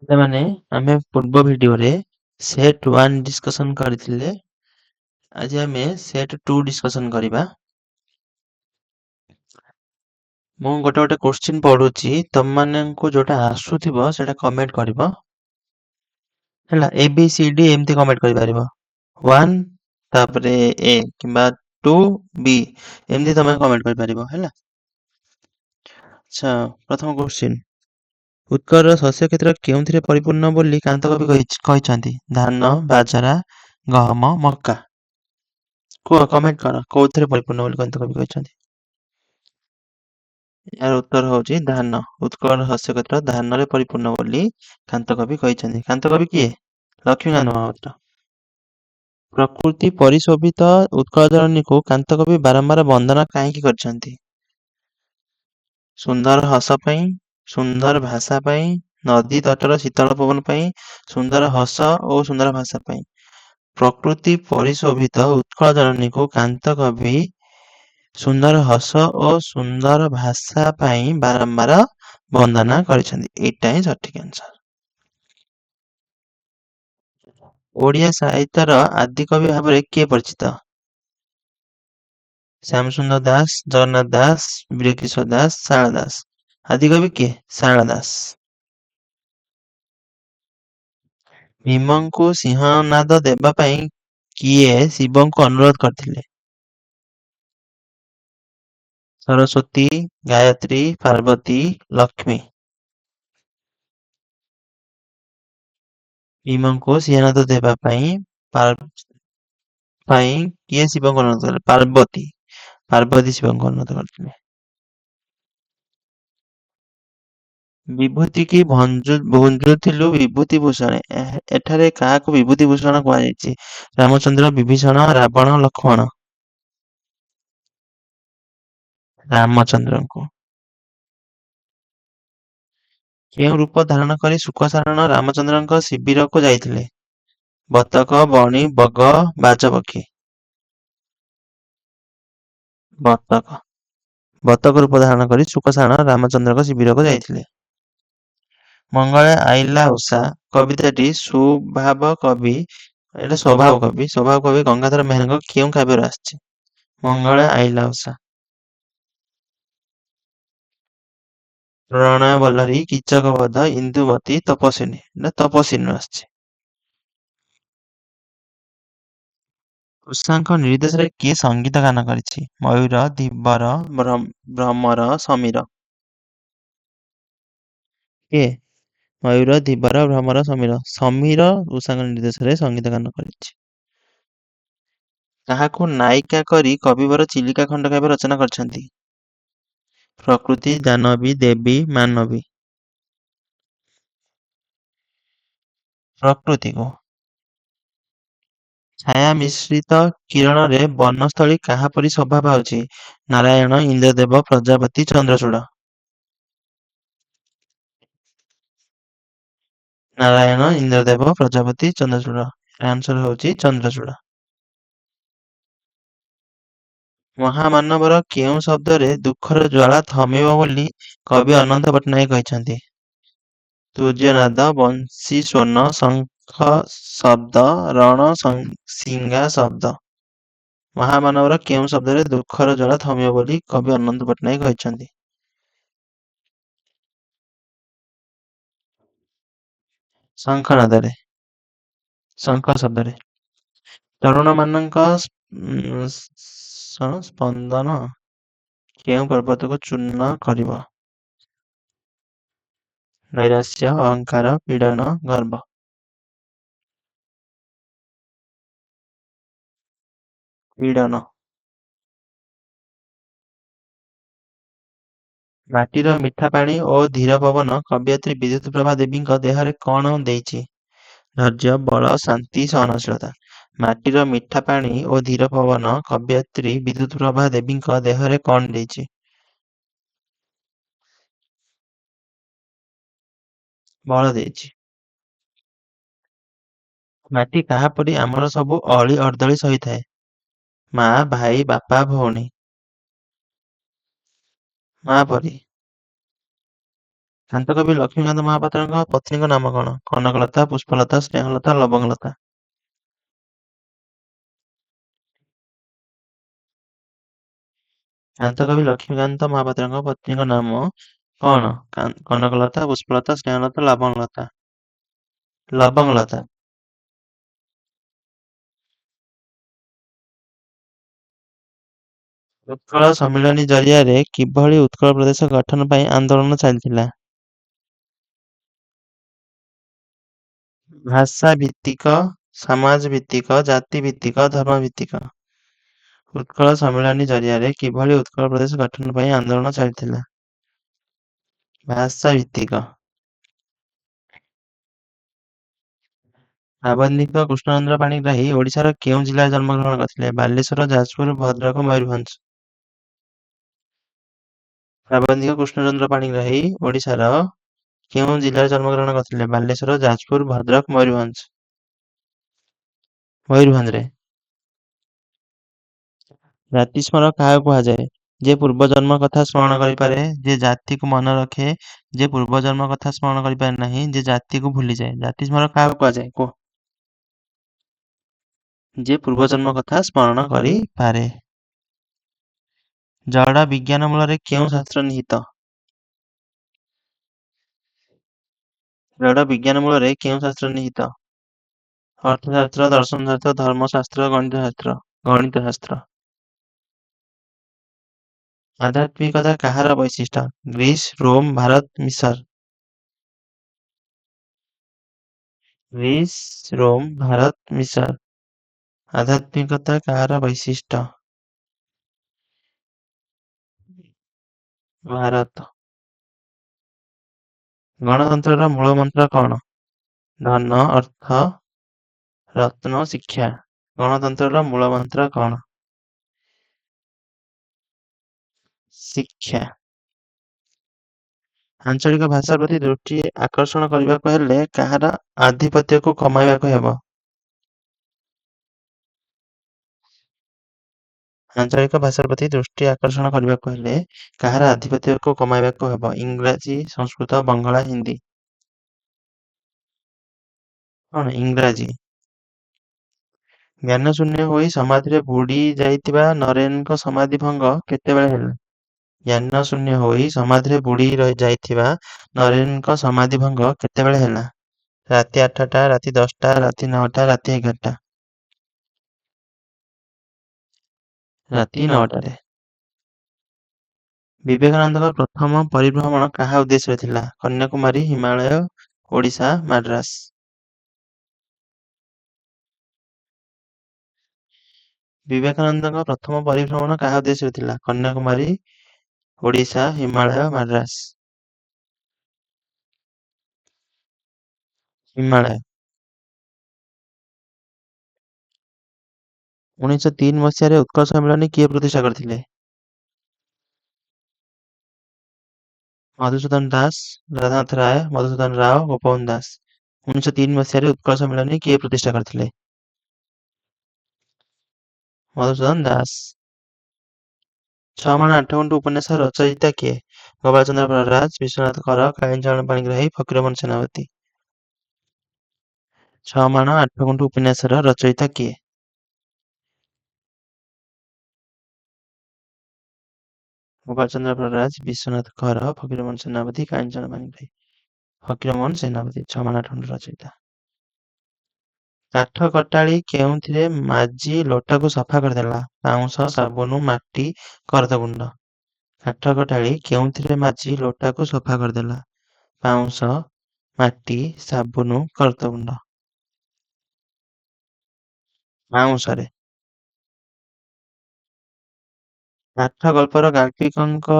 ପିଲାମାନେ ଆମେ ପୂର୍ବ ଭିଡିଓରେ ସେଟ୍ 1 ଡିସ୍କସନ୍ କରିଥିଲେ। ଆଜି ଆମେ ସେଟ୍ 2 ଡିସ୍କସନ୍ କରିବା। ମୁଁ ଗୋଟେ କ୍ୱେଶ୍ଚିନ୍ ପଢୁଛି, ତମମାନଙ୍କୁ ଯୋଉଟା ଆସୁଥିବ ସେଟା କମେଣ୍ଟ କରିବ। ହେଲା, A B C D ଏମିତି କମେଣ୍ଟ କରିପାରିବ। 1 ତାପରେ A କିମ୍ବା 2 B ଏମିତି ତମେ କମେଣ୍ଟ କରିପାରିବ। ହେଲା, ଆଚ୍ଛା, ପ୍ରଥମ କ୍ୱେଶ୍ଚିନ୍, ଉତ୍କଳର ଶସ୍ୟ କ୍ଷେତ୍ର କେଉଁଥିରେ ପରିପୂର୍ଣ୍ଣ ବୋଲି କାନ୍ତକବି କହିଛନ୍ତି? ଧାନ, ବାଜରା, ଗହମ, ମକା। କୁହ, କମେଣ୍ଟ କର, କୋଉଥିରେ ପରିପୂର୍ଣ୍ଣ ବୋଲି କାନ୍ତକବି କହିଛନ୍ତି? ଏହାର ଉତ୍ତର ହଉଛି ଧାନ। ଉତ୍କଳର ଶସ୍ୟ କ୍ଷେତ୍ର ଧାନରେ ପରିପୂର୍ଣ୍ଣ ବୋଲି କାନ୍ତକବି କହିଛନ୍ତି। କାନ୍ତକବି କିଏ? ଲକ୍ଷ୍ମୀକାନ୍ତ ମହାପାତ୍ର। ପ୍ରକୃତି ପରିଶୋଭିତ ଉତ୍କଳ ଜନନୀକୁ କାନ୍ତକବି ବାରମ୍ବାର ବନ୍ଦନା କାହିଁକି କରିଛନ୍ତି? ସୁନ୍ଦର ହସ ପାଇଁ, ସୁନ୍ଦର ଭାଷା ପାଇଁ, ନଦୀ ତଟର ଶୀତଳ ପବନ ପାଇଁ, ସୁନ୍ଦର ହସ ଓ ସୁନ୍ଦର ଭାଷା ପାଇଁ। ପ୍ରକୃତି ପରିଶୋଭିତ ଉତ୍କଳ ଜନନୀକୁ କାନ୍ତକବି ସୁନ୍ଦର ହସ ଓ ସୁନ୍ଦର ଭାଷା ପାଇଁ ବାରମ୍ବାର ବନ୍ଦନା କରିଛନ୍ତି। ଏଇଟା ହିଁ ସଠିକ ଆନ୍ସର। ଓଡ଼ିଆ ସାହିତ୍ୟର ଆଦିକବି ଭାବରେ କିଏ ପରିଚିତ? ଶ୍ୟାମସୁନ୍ଦର ଦାସ, ଜଗନ୍ନାଥ ଦାସ, ବୀରକିଶୋର ଦାସ, ଶାରଳା ଦାସ। ଆଦିକବି କିଏ? ଶାରଳା ଦାସ। ଭୀମଙ୍କୁ ସିଂହନାଦ ଦେବା ପାଇଁ କିଏ ଶିବଙ୍କୁ ଅନୁରୋଧ କରିଥିଲେ? ସରସ୍ୱତୀ, ଗାୟତ୍ରୀ, ପାର୍ବତୀ, ଲକ୍ଷ୍ମୀ। ଭୀମଙ୍କୁ ସିଂହନାଦ ଦେବା ପାଇଁ କିଏ ଶିବଙ୍କୁ ଅନୁରୋଧ କଲେ? ପାର୍ବତୀ। ପାର୍ବତୀ ଶିବଙ୍କୁ ଅନୁରୋଧ କରିଥିଲେ। ବିଭୂତି କି ଭୁଞ୍ଜୁଥିଲୁ ବିଭୂତି ଭୂଷଣେ। ଏଠାରେ କାହାକୁ ବିଭୂତି ଭୂଷଣ କୁହାଯାଇଛି? ରାମଚନ୍ଦ୍ର, ବିଭୀଷଣ, ରାବଣ, ଲକ୍ଷ୍ମଣ। ରାମଚନ୍ଦ୍ରଙ୍କୁ। କେଉଁ ରୂପ ଧାରଣ କରି ଶୁକସାରଣ ରାମଚନ୍ଦ୍ରଙ୍କ ଶିବିରକୁ ଯାଇଥିଲେ? ବତକ, ବଣି, ବଗ, ବାଜପକ୍ଷୀ। ବତକ। ବତକ ରୂପ ଧାରଣ କରି ଶୁକସାରଣ ରାମଚନ୍ଦ୍ରଙ୍କ ଶିବିରକୁ ଯାଇଥିଲେ। ମଙ୍ଗଳେ ଆଇଲା ଉଷା କବିତାଟି ସ୍ୱଭାବ କବି ଗଙ୍ଗାଧର ମେହେରଙ୍କ କେଉଁ କାବ୍ୟରୁ ଆସିଛି? ମଙ୍ଗଳେ ଆଇଲା ଉଷା। ପ୍ରଣୟ ବଲ୍ଲରୀ, କୀଚକ ବଧ, ଇନ୍ଦୁମତୀ, ତପସ୍ୱିନୀ। ନା ତପସ୍ୱିନୀରୁ ଆସିଛି। ଉଷାଙ୍କ ନିର୍ଦ୍ଦେଶରେ କିଏ ସଙ୍ଗୀତ ଗାନ କରିଛି? ମୟୂର, ଧୀବର, ଭ୍ରମର, ସମୀର। କିଏ? ମୟୂର, ଧୀବର, ଭ୍ରମର, ସମୀର। ସମୀର ଉଷାଙ୍କ ନିର୍ଦ୍ଦେଶରେ ସଙ୍ଗୀତ ଗାନ କରିଛି। କାହାକୁ ନାୟିକା କରି କବିବର ଚିଲିକା ଖଣ୍ଡକାବ୍ୟ ରଚନା କରିଛନ୍ତି? ପ୍ରକୃତି, ଜାହ୍ନବୀ, ଦେବୀ, ମାନବୀ। ପ୍ରକୃତିକୁ। ଛାୟା ମିଶ୍ରିତ କିରଣରେ ବନସ୍ଥଳୀ କାହା ପରି ଶୋଭା ପାଉଛି? ନାରାୟଣ, ଇନ୍ଦ୍ରଦେବ, ପ୍ରଜାପତି, ଚନ୍ଦ୍ରଚୂଡ଼। ନାରାୟଣ, ଇନ୍ଦ୍ରଦେବ, ପ୍ରଜାପତି, ଚନ୍ଦ୍ରଚୂଡ଼। ଆନ୍ସର ହଉଛି ଚନ୍ଦ୍ରଚୂଡ଼। ମହାମାନବର କେଉଁ ଶବ୍ଦରେ ଦୁଃଖର ଜ୍ୱାଳା ଥମିବ ବୋଲି କବି ଅନନ୍ତ ପଟ୍ଟନାୟକ କହିଛନ୍ତି? ତୁର୍ଯ୍ୟନାଦ, ବଂଶୀ ସ୍ୱନ, ଶଙ୍ଖ ଶବ୍ଦ, ରଣ ଶିଙ୍ଗା ଶବ୍ଦ। ମହାମାନବର କେଉଁ ଶବ୍ଦରେ ଦୁଃଖର ଜ୍ୱାଳା ଥମିବ ବୋଲି କବି ଅନନ୍ତ ପଟ୍ଟନାୟକ କହିଛନ୍ତି? ଶଙ୍ଖନାଦରେ। ଶଙ୍ଖ ଶବ୍ଦରେ। ତରୁଣମାନଙ୍କ ସ୍ପନ୍ଦନ କେଉଁ ପର୍ବତକୁ ଚୂର୍ଣ୍ଣ କରିବ? ନୈରାଶ୍ୟ, ଅହଙ୍କାର, ପୀଡ଼ନ, ଗର୍ବ। ପୀଡ଼ନ। ମାଟିର ମିଠା ପାଣି ଓ ଧୀର ପବନ କବୟିତ୍ରୀ ବିଦ୍ୟୁତପ୍ରଭା ଦେବୀଙ୍କ ଦେହରେ କଣ ଦେଇଛି? ଧୈର୍ଯ୍ୟ, ବଳ, ଶାନ୍ତି, ସହନଶୀଳତା। ମାଟିର ମିଠା ପାଣି ଓ ଧୀର ପବନ କବୟିତ୍ରୀ ବିଦ୍ୟୁତପ୍ରଭା ଦେବୀଙ୍କ ଦେହରେ କଣ ଦେଇଛି? ବଳ ଦେଇଛି। ମାଟି କାହା ପରି ଆମର ସବୁ ଅଳି ଅର୍ଦ୍ଦଳି ସହିଥାଏ? ମା, ଭାଇ, ବାପା, ଭଉଣୀ। ମା ପରି। କାନ୍ତକବି ଲକ୍ଷ୍ମୀକାନ୍ତ ମହାପାତ୍ରଙ୍କ ପତ୍ନୀଙ୍କ ନାମ କଣ? କନକଲତା, ପୁଷ୍ପଲତା, ସ୍ନେହଲତା, ଲବଙ୍ଗଲତା। କାନ୍ତକବି ଲକ୍ଷ୍ମୀକାନ୍ତ ମହାପାତ୍ରଙ୍କ ପତ୍ନୀଙ୍କ ନାମ କଣ? କନକଲତା, ପୁଷ୍ପଲତା, ସ୍ନେହଲତା, ଲବଙ୍ଗଲତା। ଲବଙ୍ଗଲତା। ଉତ୍କଳ ସମ୍ମିଳନୀ ଜରିଆରେ କିଭଳି ଉତ୍କଳ ପ୍ରଦେଶ ଗଠନ ପାଇଁ ଆନ୍ଦୋଳନ ଚାଲିଥିଲା? ଭାଷା ଭିତ୍ତିକ, ସମାଜ ଭିତ୍ତିକ, ଜାତି ଭିତ୍ତିକ, ଧର୍ମ ଭିତ୍ତିକ। ଉତ୍କଳ ସମ୍ମିଳନୀ ଜରିଆରେ କିଭଳି ଉତ୍କଳ ପ୍ରଦେଶ ଗଠନ ପାଇଁ ଆନ୍ଦୋଳନ ଚାଲିଥିଲା? ଭାଷା ଭିତ୍ତିକ। ପ୍ରାବନ୍ଧିକ କୃଷ୍ଣଚନ୍ଦ୍ର ପାଣିଗ୍ରାହୀ ଓଡ଼ିଶାର କେଉଁ ଜିଲ୍ଲାରେ ଜନ୍ମଗ୍ରହଣ କରିଥିଲେ? ବାଲେଶ୍ୱର, ଯାଜପୁର, ଭଦ୍ରକ, ମୟୂରଭଞ୍ଜ। ପ୍ରାବନ୍ଧିକ କୃଷ୍ଣଚନ୍ଦ୍ର ପାଣିଗ୍ରାହୀ ଓଡ଼ିଶାର କେଉଁ ଜିଲ୍ଲାରେ ଜନ୍ମଗ୍ରହଣ କରିଥିଲେ? ବାଲେଶ୍ୱର, ଯାଜପୁର, ଭଦ୍ରକ, ମୟୂରଭଞ୍ଜ। ମୟୂରଭଞ୍ଜରେ। ଜାତି ସ୍ମରଣ କାହାକୁ କୁହାଯାଏ? ଯେ ପୂର୍ବଜନ୍ମ କଥା ସ୍ମରଣ କରିପାରେ, ଯେ ଜାତିକୁ ମନେ ରଖେ, ଯେ ପୂର୍ବଜନ୍ମ କଥା ସ୍ମରଣ କରିପାରେ ନାହିଁ, ଯେ ଜାତିକୁ ଭୁଲିଯାଏ। ଜାତି ସ୍ମରଣ କାହାକୁ କୁହାଯାଏ? କୁହ। ଯେ ପୂର୍ବଜନ୍ମ କଥା ସ୍ମରଣ କରିପାରେ। ଜଡ଼ ବିଜ୍ଞାନ ମୂଳରେ କେଉଁ ଶାସ୍ତ୍ର ନିହିତ? ଜଡ଼ ବିଜ୍ଞାନ ମୂଳରେ କେଉଁ ଶାସ୍ତ୍ର ନିହିତ? ଅର୍ଥଶାସ୍ତ୍ର, ଦର୍ଶନଶାସ୍ତ୍ର, ଧର୍ମଶାସ୍ତ୍ର, ଗଣିତଶାସ୍ତ୍ର। ଗଣିତଶାସ୍ତ୍ର। ଆଧ୍ୟାତ୍ମିକତା କାହାର ବୈଶିଷ୍ଟ୍ୟ? ଗ୍ରୀସ୍, ରୋମ, ଭାରତ, ମିଶର। ଗ୍ରୀସ୍, ରୋମ, ଭାରତ, ମିଶର। ଆଧ୍ୟାତ୍ମିକତା କାହାର ବୈଶିଷ୍ଟ୍ୟ? ଭାରତ। ଗଣତନ୍ତ୍ରର ମୂଳ ମନ୍ତ୍ର କଣ? ଧନ, ଅର୍ଥ, ରତ୍ନ, ଶିକ୍ଷା। ଗଣତନ୍ତ୍ରର ମୂଳ ମନ୍ତ୍ର କଣ? ଶିକ୍ଷା। ଆଞ୍ଚଳିକ ଭାଷା ପ୍ରତି ଦୃଷ୍ଟି ଆକର୍ଷଣ କରିବାକୁ ହେଲେ କାହାର ଆଧିପତ୍ୟକୁ କମାଇବାକୁ ହେବ? ଆଞ୍ଚଳିକ ଭାଷା ପ୍ରତି ଦୃଷ୍ଟି ଆକର୍ଷଣ କରିବାକୁ ହେଲେ କାହାର ଆଧିପତ୍ୟକୁ କମାଇବାକୁ ହେବ? ଇଂରାଜୀ, ସଂସ୍କୃତ, ବଙ୍ଗଳା, ହିନ୍ଦୀ। କଣ? ଇଂରାଜୀ। ଜ୍ଞାନଶୂନ୍ୟ ହୋଇ ସମାଧିରେ ବୁଡ଼ି ଯାଇଥିବା ନରେନଙ୍କ ସମାଧି ଭଙ୍ଗ କେତେବେଳେ ହେଲା? ଜ୍ଞାନଶୂନ୍ୟ ହୋଇ ସମାଧିରେ ବୁଡ଼ି ଯାଇଥିବା ନରେନଙ୍କ ସମାଧି ଭଙ୍ଗ କେତେବେଳେ ହେଲା? ରାତି 8ଟା, ରାତି 10ଟା, ରାତି 9ଟା, ରାତି 11ଟା। ରାତି 9ଟାରେ। ବିବେକାନନ୍ଦଙ୍କ ପ୍ରଥମ ପରିଭ୍ରମଣ କାହା ଉଦ୍ଦେଶ୍ୟରେ ଥିଲା? କନ୍ୟାକୁମାରୀ, ହିମାଳୟ, ଓଡ଼ିଶା, ମାଡ୍ରାସ। ବିବେକାନନ୍ଦଙ୍କ ପ୍ରଥମ ପରିଭ୍ରମଣ କାହା ଉଦ୍ଦେଶ୍ୟରେ ଥିଲା? କନ୍ୟାକୁମାରୀ, ଓଡ଼ିଶା, ହିମାଳୟ, ମାଡ୍ରାସ। ହିମାଳୟ। 1903 ମସିହାରେ ଉତ୍କଳ ସମ୍ମିଳନୀ କିଏ ପ୍ରତିଷ୍ଠା କରିଥିଲେ? ମଧୁସୂଦନ ଦାସ, ରାଧାନାଥ ରାୟ, ମଧୁସୂଦନ ରାଓ, ଗୋପବନ୍ଧୁ ଦାସ। 1903 ମସିହାରେ ଉତ୍କଳ ସମ୍ମିଳନୀ କିଏ ପ୍ରତିଷ୍ଠା କରିଥିଲେ? ମଧୁସୂଦନ ଦାସ। 6ମାଣ 8ଗୁଣ୍ଠ ଉପନ୍ୟାସ ରଚୟିତା କିଏ? ଗୋପାଳଚନ୍ଦ୍ର ପ୍ରରାଜ, ବିଶ୍ୱନାଥ କର, କାଳିଚରଣ ପାଣିଗ୍ରାହୀ, ଫକୀରମୋହନ ସେନାପତି। 6ମାଣ 8ଗୁଣ୍ଠ ଉପନ୍ୟାସର ରଚୟିତା କିଏ? ଗୋପାଳଚନ୍ଦ୍ର ପ୍ରରାଜ, ବିଶ୍ୱନାଥ କର, ଫକୀରମୋହନ ସେନାପତି, କାଳିଚରଣ ପାଣିଗ୍ରାହୀ। ଫକୀରମୋହନ ସେନାପତି 6ମାଣ 8ଗୁଣ୍ଠ ରଚୟିତା। କାଠ କଟାଳି କେଉଁଥିରେ ମାଜି ଲୋଟାକୁ ସଫା କରିଦେଲା? ପାଉଁଶ, ସାବୁନ, ମାଟି, କରଦଗୁଣ୍ଡ। କାଠ କଟାଳି କେଉଁଥିରେ ମାଜି ଲୋଟାକୁ ସଫା କରିଦେଲା? ପାଉଁଶ, ମାଟି, ସାବୁନ, କରଦଗୁଣ୍ଡ। ପାଉଁଶରେ। କାଠ ଗଳ୍ପର ଗାଳ୍ପିକଙ୍କ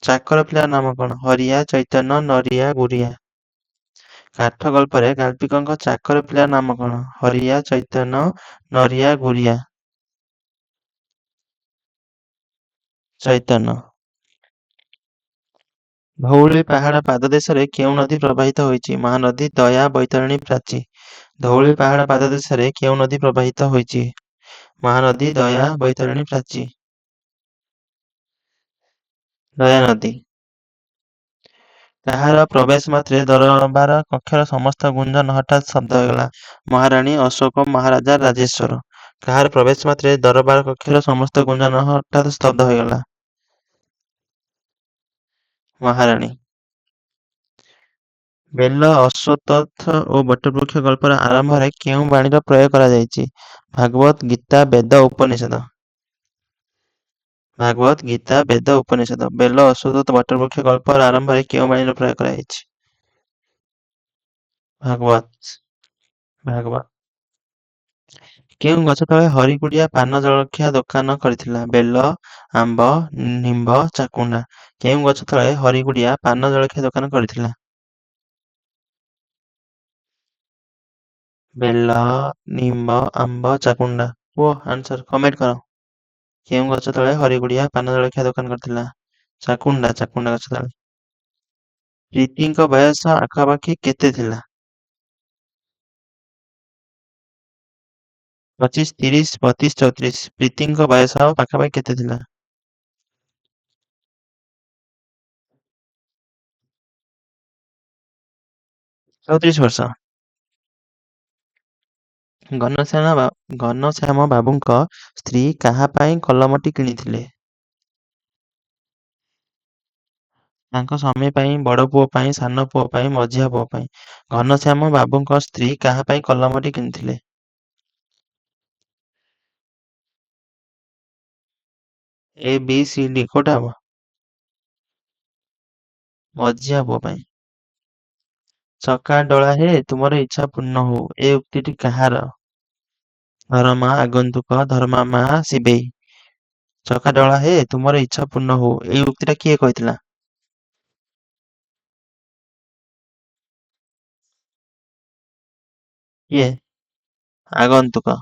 ଚାକର ପିଲା ନାମ କଣ? ହରିଆ, ଚୈତନ୍ୟ, ନରିଆ, ଗୁରିଆ। କାଠ ଗଳ୍ପରେ ଗାଳ୍ପିକଙ୍କ ଚାକର ପିଲା ନାମ କଣ? ହରିଆ, ଚୈତନ୍ୟ, ନରିଆ, ଗୁରିଆ। ଚୈତନ୍ୟ। ଧଉଳି ପାହାଡ଼ ପାଦଦେଶରେ କେଉଁ ନଦୀ ପ୍ରବାହିତ ହୋଇଛି? ମହାନଦୀ, ଦୟା, ବୈତରଣୀ, ପ୍ରାଚୀ। ଧଉଳି ପାହାଡ଼ ପାଦଦେଶରେ କେଉଁ ନଦୀ ପ୍ରବାହିତ ହୋଇଛି? ମହାନଦୀ, ଦୟା, ବୈତରଣୀ, ପ୍ରାଚୀ। ଦୟା ନଦୀ। କାହାର ପ୍ରବେଶ ମାତ୍ରେ ଦରବାର କକ୍ଷର ସମସ୍ତ ଗୁଞ୍ଜନ ହଠାତ୍ ଶବ୍ଦ ହୋଇଗଲା। ମହାରାଣୀ, ଅଶୋକ, ମହାରାଜା, ରାଜେଶ୍ୱର। କାହାର ପ୍ରବେଶ ମାତ୍ରେ ଦରବାର କକ୍ଷର ସମସ୍ତ ଗୁଞ୍ଜନ ହଠାତ୍ ସ୍ତବ୍ଧ ହୋଇଗଲା। ମହାରାଣୀ। ବେଲ, ଅଶ୍ୱତ୍ଥ ଓ ବଟବୃକ୍ଷ ଗଳ୍ପର ଆରମ୍ଭରେ କେଉଁ ବାଣୀର ପ୍ରୟୋଗ କରାଯାଇଛି? ଭାଗବତ, ଗୀତା, ବେଦ, ଉପନିଷଦ। ଭାଗବତ, ଗୀତା, ବେଦ, ଉପନିଷଦ। ବେଲ, ଅଶ୍ୱତ୍ଥ, ବଟବୃକ୍ଷ ଗଳ୍ପର ଆରମ୍ଭରେ କେଉଁ ବାଣୀର ପ୍ରୟୋଗ କରାଯାଇଛି? ଭାଗବତ। ଭାଗବତ। କେଉଁ ଗଛ ତଳେ ହରିଗୁଡିଆ ପାନ ଜଳଖିଆ ଦୋକାନ କରିଥିଲା? ବେଲ, ଆମ୍ବ, ନିମ୍ବ, ଚାକୁଣ୍ଡା। କେଉଁ ଗଛ ତଳେ ହରିଗୁଡିଆ ପାନ ଜଳଖିଆ ଦୋକାନ କରିଥିଲା? ବେଲ, ନିମ୍ବ, ଆମ୍ବ, ଚାକୁଣ୍ଡା। କୁହ ଆନ୍ସର, କମେଣ୍ଟ କର। କେଉଁ ଗଛ ତଳେ ହରିଗୁଡିଆ ପାନ ଜଳଖିଆ ଦୋକାନ କରିଥିଲା? ଚାକୁଣ୍ଡା, ଚାକୁଣ୍ଡା ଗଛ ତଳେ। ପ୍ରୀତିଙ୍କ ବୟସ ଆଖାପାଖି କେତେ ଥିଲା? 25, 30, 32, 34। ପ୍ରୀତିଙ୍କ ବୟସ ପାଖାପାଖି କେତେ ଥିଲା? 34 ବର୍ଷ। ଘନଶ୍ୟାମ ବାବୁଙ୍କ ସ୍ତ୍ରୀ କାହା ପାଇଁ କଲମଟି କିଣିଥିଲେ? ତାଙ୍କ ସ୍ୱାମୀ ପାଇଁ, ବଡ଼ ପୁଅ ପାଇଁ, ସାନ ପୁଅ ପାଇଁ, ମଝିଆ ପୁଅ ପାଇଁ। ଘନଶ୍ୟାମ ବାବୁଙ୍କ ସ୍ତ୍ରୀ କାହା ପାଇଁ କଲମଟି କିଣିଥିଲେ? ଏ ବି ସି ଡି କୋଉଟା ହବ? ମଝିଆ ପୁଅ ପାଇଁ। ଚକା ଡୋଳା ହେ ତୁମର ଇଚ୍ଛା ପୂର୍ଣ୍ଣ ହଉ, ଏ ଉକ୍ତିଟି କାହାର? ଧରମା, ଆଗନ୍ତୁକ, ଧର୍ମାମା, ଶିବେଇ। ଚକା ଡୋଳା ହେ ତୁମର ଇଚ୍ଛା ପୂର୍ଣ୍ଣ ହଉ, ଏଇ ଉକ୍ତିଟା କିଏ କହିଥିଲା? କିଏ? ଆଗନ୍ତୁକ।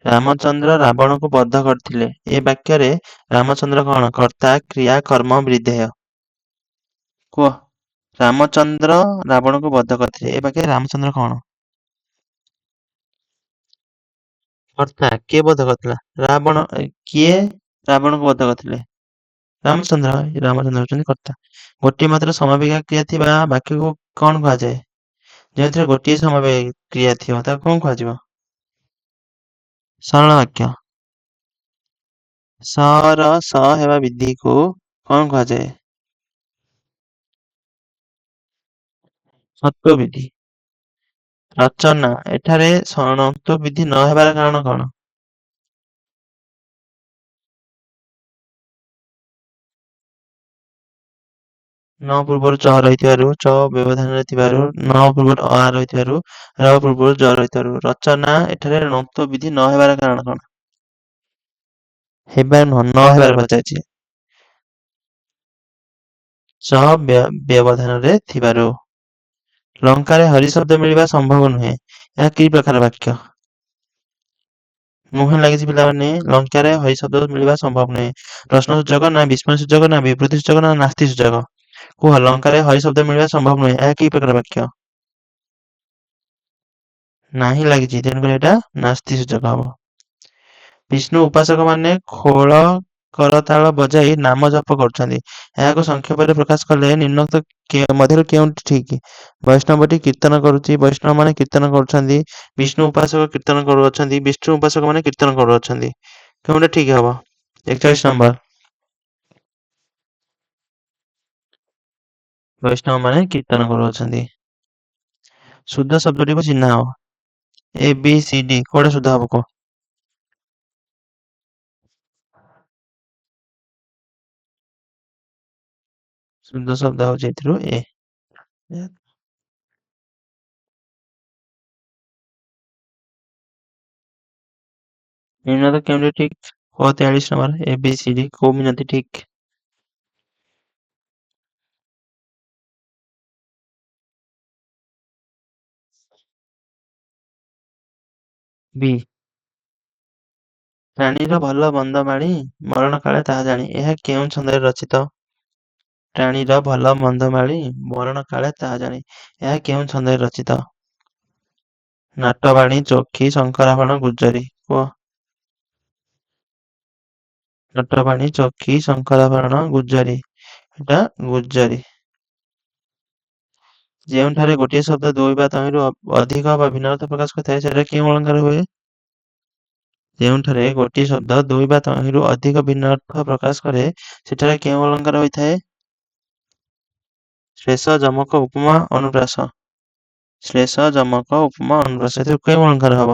ରାମଚନ୍ଦ୍ର ରାବଣକୁ ବଧ କରିଥିଲେ, ଏ ବାକ୍ୟରେ ରାମଚନ୍ଦ୍ର କଣ? କର୍ତ୍ତା, କ୍ରିୟା, କର୍ମ, ବିଧେୟ। କୁହ। ରାମଚନ୍ଦ୍ର ରାବଣକୁ ବଧ କରିଥିଲେ, ଏ ବାକ୍ୟରେ ରାମଚନ୍ଦ୍ର କଣ? କର୍ତ୍ତା। କିଏ ବଧ କରିଥିଲା? ରାବଣ। କିଏ ରାବଣକୁ ବଧ କରିଥିଲେ? ରାମଚନ୍ଦ୍ର। ରାମଚନ୍ଦ୍ର ହଉଛନ୍ତି କର୍ତ୍ତା। ଗୋଟିଏ ମାତ୍ର ସମାପିକା କ୍ରିୟା ଥିବା ବାକ୍ୟକୁ କଣ କୁହାଯାଏ? ଯେଉଁଥିରେ ଗୋଟିଏ ସମାପିକା କ୍ରିୟା ଥିବ ତାକୁ କଣ କୁହାଯିବ? ସରଳ ବାକ୍ୟ। ସ ର ସ ହେବା ବିଧିକୁ କଣ କୁହାଯାଏ? ଷତ୍ଵ ବିଧି। ରଚନା। ଏଠାରେ ଷତ୍ଵ ବିଧି ନ ହେବାର କାରଣ କଣ? ନ ପୂର୍ବରୁ ଚ ରହିଥିବାରୁ, ଚ ବ୍ୟବଧାନରେ ଥିବାରୁ, ନ ପୂର୍ବରୁ ଅ ରହିଥିବାରୁ, ର ପୂର୍ବରୁ ଜ ରହିଥିବାରୁ। ରଚନା। ଏଠାରେ ଣତ୍ଵ ବିଧି ନ ହେବାର କାରଣ କଣ? ହେବାର ନୁହଁ, ନ ହେବାର ପଚାରିଛି। ଚ ବ୍ୟବଧାନରେ ଥିବାରୁ। ଲଙ୍କାରେ ହରି ଶବ୍ଦ ମିଳିବା ସମ୍ଭବ ନୁହେଁ, ଏହା କି ପ୍ରକାର ବାକ୍ୟ? ମୁହଁ ଲାଗିଛି ପିଲାମାନେ, ଲଙ୍କାରେ ହରି ଶବ୍ଦ ମିଳିବା ସମ୍ଭବ ନୁହେଁ। ପ୍ରଶ୍ନ ସୂଚକ ନା ବିସ୍ମୟ ସୂଚକ ନା ବିବୃତି ସୂଚକ ନା ନାସ୍ତି ସୂଚକ? କୁହ। ଲଙ୍କାରେ ହରି ଶବ୍ଦ ମିଳିବା ସମ୍ଭବ ନୁହେଁ, ଏହା କି ପ୍ରକାର ବାକ୍ୟ? ନାହିଁ ଲାଗିଛି, ତେଣୁକରି ଏଇଟା ନାସ୍ତି ସୂଚକ ହବ। ବିଷ୍ଣୁ ଉପାସକମାନେ ଖୋଳ କରତାଳ ବଜାଇ ନାମ ଜପ କରୁଛନ୍ତି, ଏହାକୁ ସଂକ୍ଷେପରେ ପ୍ରକାଶ କଲେ ନିମ୍ନୋକ୍ତ ମଧ୍ୟରୁ କେଉଁଟି ଠିକ୍? ବୈଷ୍ଣବଟି କୀର୍ତ୍ତନ କରୁଛି, ବୈଷ୍ଣବମାନେ କୀର୍ତ୍ତନ କରୁଛନ୍ତି, ବିଷ୍ଣୁ ଉପାସକ କୀର୍ତ୍ତନ କରୁଅଛନ୍ତି, ବିଷ୍ଣୁ ଉପାସକମାନେ କୀର୍ତ୍ତନ କରୁଅଛନ୍ତି। କେଉଁଟା ଠିକ୍ ହବ? 41 ନମ୍ବର। ବୈଷ୍ଣବମାନେ କୀର୍ତ୍ତନ କରୁଅଛନ୍ତି। ଶୁଦ୍ଧ ଶବ୍ଦଟିକୁ ଚିହ୍ନାଅ। ଏ ବି ସି ଡି କୋଉଟା ଶୁଦ୍ଧ ହବ କୁହ? ଶୁଦ୍ଧ ଶବ୍ଦ ହଉଛି ଏଥିରୁ ଏ। ନିମ୍ନୋକ୍ତ କେଉଁଟି ଠିକ୍? କୁହ। 43 ନମ୍ବର। ଏ ବି ସି ଡି କୋଉ ମିନତି ଠିକ୍? ବି। ପ୍ରାଣୀର ଭଲ ମନ୍ଦ ମାଣି ମରଣ କାଳେ ତାହା ଜାଣି, ଏହା କେଉଁ ଛନ୍ଦରେ ରଚିତ? ପ୍ରାଣୀର ଭଲ ମନ୍ଦ ମାଳି ମରଣ କାଳେ ତାହା ଜାଣି, ଏହା କେଉଁ ଛନ୍ଦରେ ରଚିତ? ନାଟବାଣୀ, ଚୋଖୀ, ଶଙ୍କରାଭରଣ, ଗୁଜ୍ଜରୀ। କୁହ। ନଟବାଣୀ, ଚୋଖୀ, ଶଙ୍କରାଭରଣ, ଗୁଜ୍ଜରୀ। ଏଟା ଗୁଜ୍ଜରୀ। ଯେଉଁଠାରେ ଗୋଟିଏ ଶବ୍ଦ ଦୁଇ ବା ତହିଁରୁ ଅଧିକ ବା ଭିନ୍ନ ଅର୍ଥ ପ୍ରକାଶ କରିଥାଏ ସେଟା କେଉଁ ଅଳଙ୍କାର ହୁଏ? ଯେଉଁଠାରେ ଗୋଟିଏ ଶବ୍ଦ ଦୁଇ ବା ତହିଁରୁ ଅଧିକ ଭିନ୍ନ ଅର୍ଥ ପ୍ରକାଶ କରେ ସେଠାରେ କେଉଁ ଅଳଙ୍କାର ହୋଇଥାଏ? ଶ୍ଲେଷ, ଯମକ, ଉପମା, ଅନୁପ୍ରାସ। ଶ୍ଲେଷ, ଯମକ, ଉପମା, ଅନୁପ୍ରାସ। ଏଥିରୁ କେଉଁ ଅଳଙ୍କାର ହବ?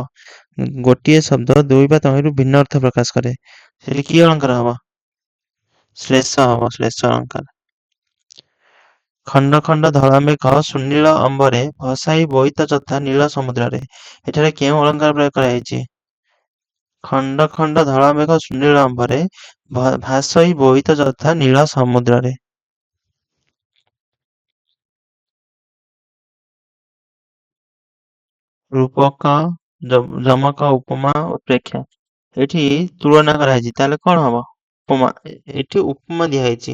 ଗୋଟିଏ ଶବ୍ଦ ଦୁଇ ବା ତହିଁରୁ ଭିନ୍ନ ଅର୍ଥ ପ୍ରକାଶ କରେ ସେଠି କି ଅଳଙ୍କାର ହବ? ଶ୍ଲେଷ ହବ, ଶ୍ଲେଷ ଅଳଙ୍କାର। ଖଣ୍ଡ ଖଣ୍ଡ ଧଳା ମେଘ ସୁନୀଳ ଅମ୍ବରେ ଭସାଇ ବୋଇତ ଯଥା ନୀଳ ସମୁଦ୍ରରେ। ଏଠାରେ କେଉଁ ଅଳଙ୍କାର ପ୍ରୟୋଗ କରାଯାଇଛି? ଖଣ୍ଡ ଖଣ୍ଡ ଧଳା ମେଘ ସୁନୀଳ ଅମ୍ବରେ ଭାସଇ ବୋଇତ ଯଥା ନୀଳ ସମୁଦ୍ରରେ। ରୂପକ, ଯମକ, ଉପମା, ଉତ୍ପ୍ରେକ୍ଷା। ଏଠି ତୁଳନା କରାହେଇଛି ତାହେଲେ କଣ ହବ? ଉପମା। ଏଠି ଉପମା ଦିଆହେଇଛି,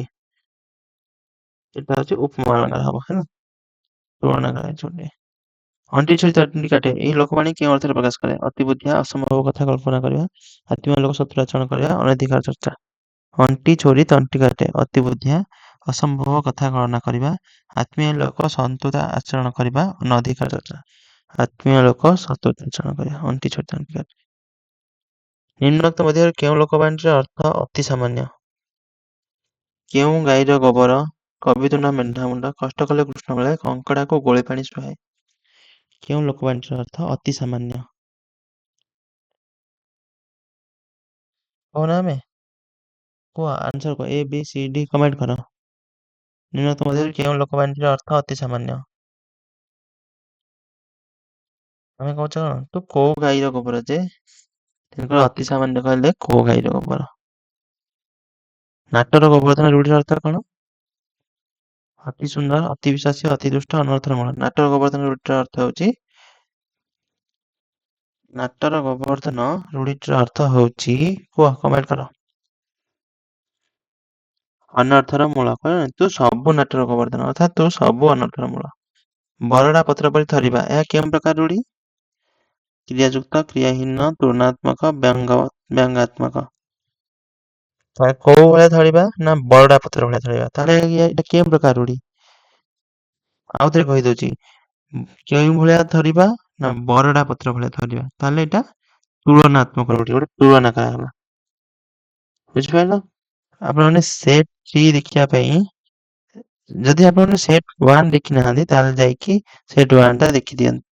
ଏଟା ହଉଛି ଉପମା ଅଳଙ୍କାର ହବ ହେଲା। ତୁଳନା କରାହେଇଛି ଗୋଟେ। ଅଣ୍ଟି ଛୁରୀ ତଣ୍ଟି କାଟେ ଏହି ଲୋକବାଣୀ କେଉଁ ଅର୍ଥରେ ପ୍ରକାଶ କରେ? ଅତି ବୁଦ୍ଧିଆ, ଅସମ୍ଭବ କଥା କଳ୍ପନା କରିବା, ଆତ୍ମୀୟ ଲୋକ ଶତ୍ରୁ ଆଚରଣ କରିବା, ଅନଧିକାର ଚର୍ଚ୍ଚା। ଅଣ୍ଟି ଛୁରୀ ତଣ୍ଟି କାଟେ ଅତି ବୁଦ୍ଧିଆ, ଅସମ୍ଭବ କଥା କଳନା କରିବା, ଆତ୍ମୀୟ ଲୋକ ଶତ୍ରୁତା ଆଚରଣ କରିବା, ଅନଧିକାର ଚର୍ଚ୍ଚା। ଆତ୍ମୀୟ ଲୋକ ଶତ୍ରୁତା ଆଚରଣ କରିବା, ଅଣ୍ଟି ଛୁରୀ ତଣ୍ଟି କାଟେ। ନିମ୍ନୋକ୍ତ ମଧ୍ୟରୁ କେଉଁ ଲୋକବାଣୀର ଅର୍ଥ ଅତି ସାମାନ୍ୟ? କେଉଁ ଗାଈର ଗୋବର କବି ତୁଣ୍ଡ ମେଣ୍ଢା ମୁଣ୍ଡ କଷ୍ଟ କଲେ କୃଷ୍ଣ ମିଳେ କଙ୍କଡାକୁ ଗୋଳି ପାଣି ସୁହାଏ। କେଉଁ ଲୋକବାଣୀର ଅର୍ଥ ଅତି ସାମାନ୍ୟ? କହୁନା ଆମେ କୁହ ଆନ୍ସର କୁହ, ଏ ବି ସି ଡି କମେଣ୍ଟ କର। ନିମ୍ନୋକ୍ତ ମଧ୍ୟରୁ କେଉଁ ଲୋକବାଣୀର ଅର୍ଥ ଅତି ସାମାନ୍ୟ? ଆମେ କହୁଛ କଣ ତୁ କୋଉ ଗାଈର ଗୋବର ଯେ? ତେଣୁକରି ଅତି ସାମାନ୍ୟ କହିଲେ କୋଉ ଗାଈର ଗୋବର। ନାଟର ଗୋବର୍ଦ୍ଧନ ରୂଢିର ଅର୍ଥ କଣ? ଅତି ସୁନ୍ଦର, ଅତି ବିଶ୍ୱାସୀ, ଅତି ଦୁଷ୍ଟ, ଅନର୍ଥର ମୂଳ। ନାଟର ଗୋବର୍ଦ୍ଧନ ରୂଢିର ଅର୍ଥ ହଉଛି ନାଟର ଗୋବର୍ଦ୍ଧନ ରୂଢିର ଅର୍ଥ ହଉଛି କୁହ କମେଣ୍ଟ କର। ଅନର୍ଥର ମୂଳ। ତୁ ସବୁ ନାଟର ଗୋବର୍ଦ୍ଧନ ଅର୍ଥାତ୍ ତୁ ସବୁ ଅନର୍ଥର ମୂଳ। ବରଡା ପତ୍ର ପରି ଥରିବା ଏହା କେଉଁ ପ୍ରକାର ରୂଢି? କ୍ରିୟାଯୁକ୍ତ, କ୍ରିୟାହୀନ, ତୁଳନାତ୍ମକ, ବ୍ୟଙ୍ଗାତ୍ମକ। କୋଉ ଭଳିଆ ଧରିବା ନା ବରଡା ପତ୍ର ଭଳିଆ ଧରିବା, ତାହେଲେ ଏଇଟା କେଉଁ ପ୍ରକାର ରୂଢି? ଆଉଥରେ କହିଦଉଛି, କେଉଁ ଭଳିଆ ଧରିବା ନା ବରଡା ପତ୍ର ଭଳିଆ ଧରିବା, ତାହେଲେ ଏଇଟା ତୁଳନାତ୍ମକ ରୂଢି, ଗୋଟେ ତୁଳନା କରାଗଲା। ବୁଝିପାରିଲ? ଆପଣମାନେ ସେଟ୍ 3 ଦେଖିବା ପାଇଁ ଯଦି ଆପଣମାନେ ସେଟ୍ 1 ଦେଖି ନାହାନ୍ତି ତାହେଲେ ଯାଇକି ସେଟ୍ 1 ଟା ଦେଖିଦିଅନ୍ତୁ।